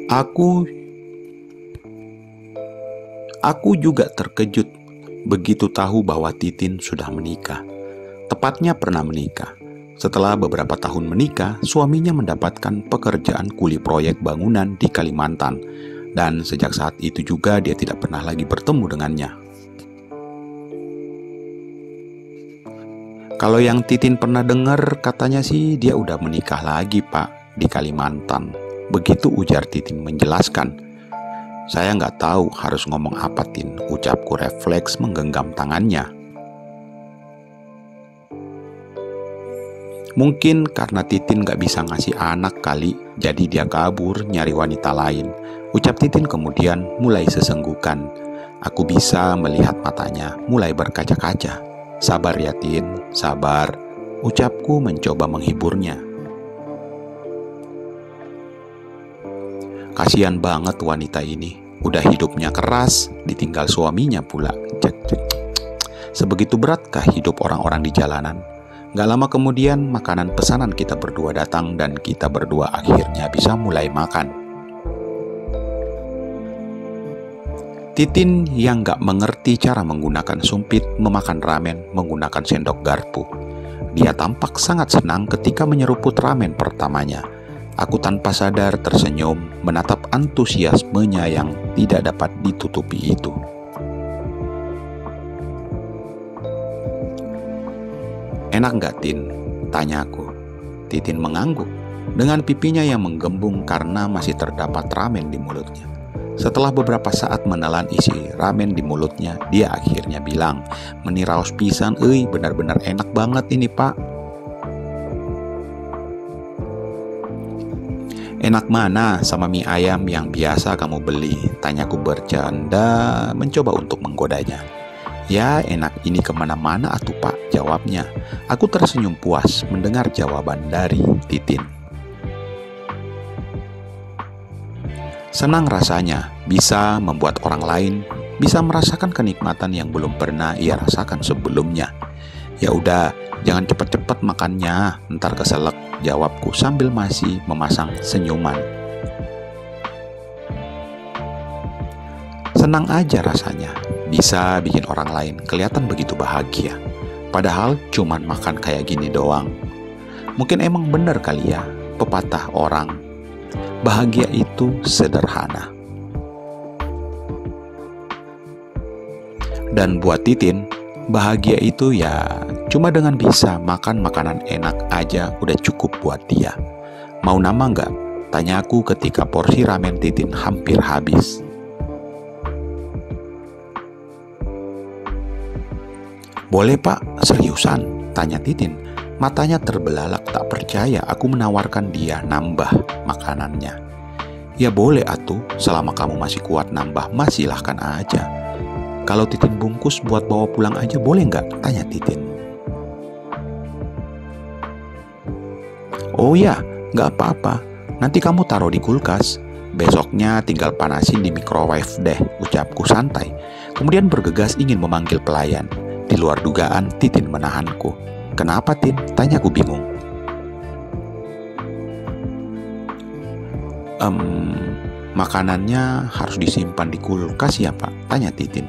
Aku juga terkejut begitu tahu bahwa Titin sudah menikah. Tepatnya pernah menikah. Setelah beberapa tahun menikah, suaminya mendapatkan pekerjaan kuli proyek bangunan di Kalimantan. Dan sejak saat itu juga dia tidak pernah lagi bertemu dengannya. Kalau yang Titin pernah dengar, katanya sih dia udah menikah lagi Pak di Kalimantan. Begitu ujar Titin menjelaskan. Saya nggak tahu harus ngomong apa Tin, ucapku refleks menggenggam tangannya. Mungkin karena Titin nggak bisa ngasih anak kali, jadi dia kabur nyari wanita lain. Ucap Titin kemudian mulai sesenggukan. Aku bisa melihat matanya mulai berkaca-kaca. Sabar ya Tin, sabar, ucapku mencoba menghiburnya. Kasihan banget wanita ini, udah hidupnya keras, ditinggal suaminya pula. Sebegitu beratkah hidup orang-orang di jalanan? Gak lama kemudian makanan pesanan kita berdua datang dan kita berdua akhirnya bisa mulai makan. Titin yang gak mengerti cara menggunakan sumpit memakan ramen menggunakan sendok garpu. Dia tampak sangat senang ketika menyeruput ramen pertamanya. Aku tanpa sadar tersenyum menatap antusiasmenya yang tidak dapat ditutupi itu. Enak nggak Tin? Tanyaku. Titin mengangguk dengan pipinya yang menggembung karena masih terdapat ramen di mulutnya. Setelah beberapa saat menelan isi ramen di mulutnya, dia akhirnya bilang, "Meniraos pisan, benar-benar enak banget ini Pak." Enak mana sama mie ayam yang biasa kamu beli? Tanyaku bercanda mencoba untuk menggodanya. Ya enak ini kemana-mana atuh Pak, jawabnya. Aku tersenyum puas mendengar jawaban dari Titin. Senang rasanya bisa membuat orang lain bisa merasakan kenikmatan yang belum pernah ia rasakan sebelumnya. Ya udah, jangan cepet-cepet makannya, ntar keselak, jawabku sambil masih memasang senyuman. Senang aja rasanya, bisa bikin orang lain kelihatan begitu bahagia. Padahal cuman makan kayak gini doang. Mungkin emang bener kali ya, pepatah orang, bahagia itu sederhana. Dan buat Titin, bahagia itu ya cuma dengan bisa makan makanan enak aja udah cukup buat dia. Mau nama nggak? Tanyaku ketika porsi ramen Titin hampir habis. Boleh Pak, seriusan? Tanya Titin. Matanya terbelalak tak percaya aku menawarkan dia nambah makanannya. Ya boleh atuh, selama kamu masih kuat nambah mah silahkan aja. Kalau Titin bungkus buat bawa pulang aja boleh nggak? Tanya Titin. Oh ya, nggak apa-apa. Nanti kamu taruh di kulkas. Besoknya tinggal panasin di microwave deh, ucapku santai. Kemudian bergegas ingin memanggil pelayan. Di luar dugaan, Titin menahanku. Kenapa Tin? Tanyaku bingung. Makanannya harus disimpan di kulkas ya Pak? Tanya Titin.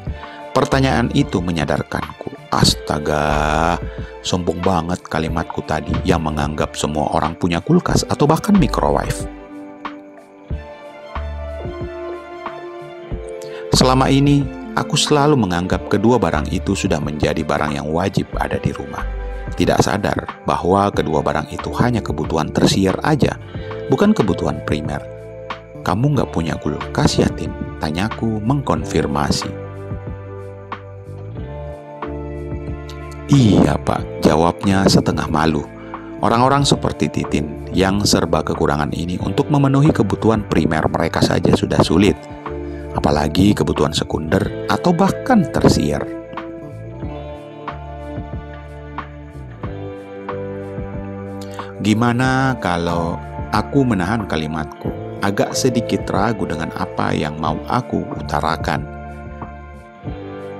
Pertanyaan itu menyadarkanku. Astaga, sombong banget kalimatku tadi yang menganggap semua orang punya kulkas atau bahkan microwave. Selama ini, aku selalu menganggap kedua barang itu sudah menjadi barang yang wajib ada di rumah. Tidak sadar bahwa kedua barang itu hanya kebutuhan tersier aja, bukan kebutuhan primer. Kamu nggak punya kulkas ya Tin? Tanyaku mengkonfirmasi. Iya Pak, jawabnya setengah malu. Orang-orang seperti Titin yang serba kekurangan ini untuk memenuhi kebutuhan primer mereka saja sudah sulit. Apalagi kebutuhan sekunder atau bahkan tersier. Gimana kalau aku menahan kalimatku? Agak sedikit ragu dengan apa yang mau aku utarakan.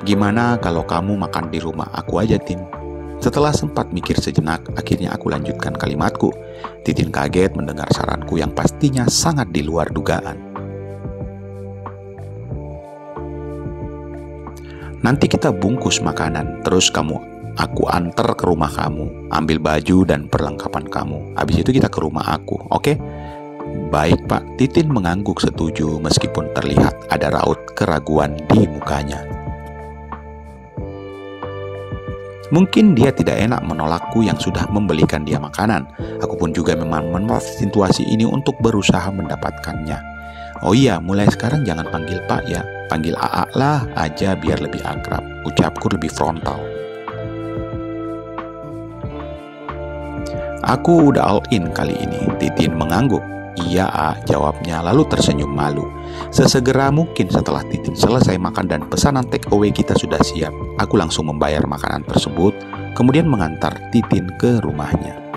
Gimana kalau kamu makan di rumah aku aja, Tin? Setelah sempat mikir sejenak, akhirnya aku lanjutkan kalimatku. Titin kaget mendengar saranku yang pastinya sangat di luar dugaan. Nanti kita bungkus makanan, terus aku antar ke rumah kamu, ambil baju dan perlengkapan kamu. Habis itu kita ke rumah aku, oke? Baik Pak, Titin mengangguk setuju meskipun terlihat ada raut keraguan di mukanya. Mungkin dia tidak enak menolakku yang sudah membelikan dia makanan. Aku pun juga memang memanfaatkan situasi ini untuk berusaha mendapatkannya. Oh iya, mulai sekarang jangan panggil Pak ya, panggil AA lah aja biar lebih akrab. Ucapku lebih frontal. Aku udah all in kali ini, Titin mengangguk. Iya A, jawabnya lalu tersenyum malu. Sesegera mungkin setelah Titin selesai makan dan pesanan take away kita sudah siap, aku langsung membayar makanan tersebut, kemudian mengantar Titin ke rumahnya.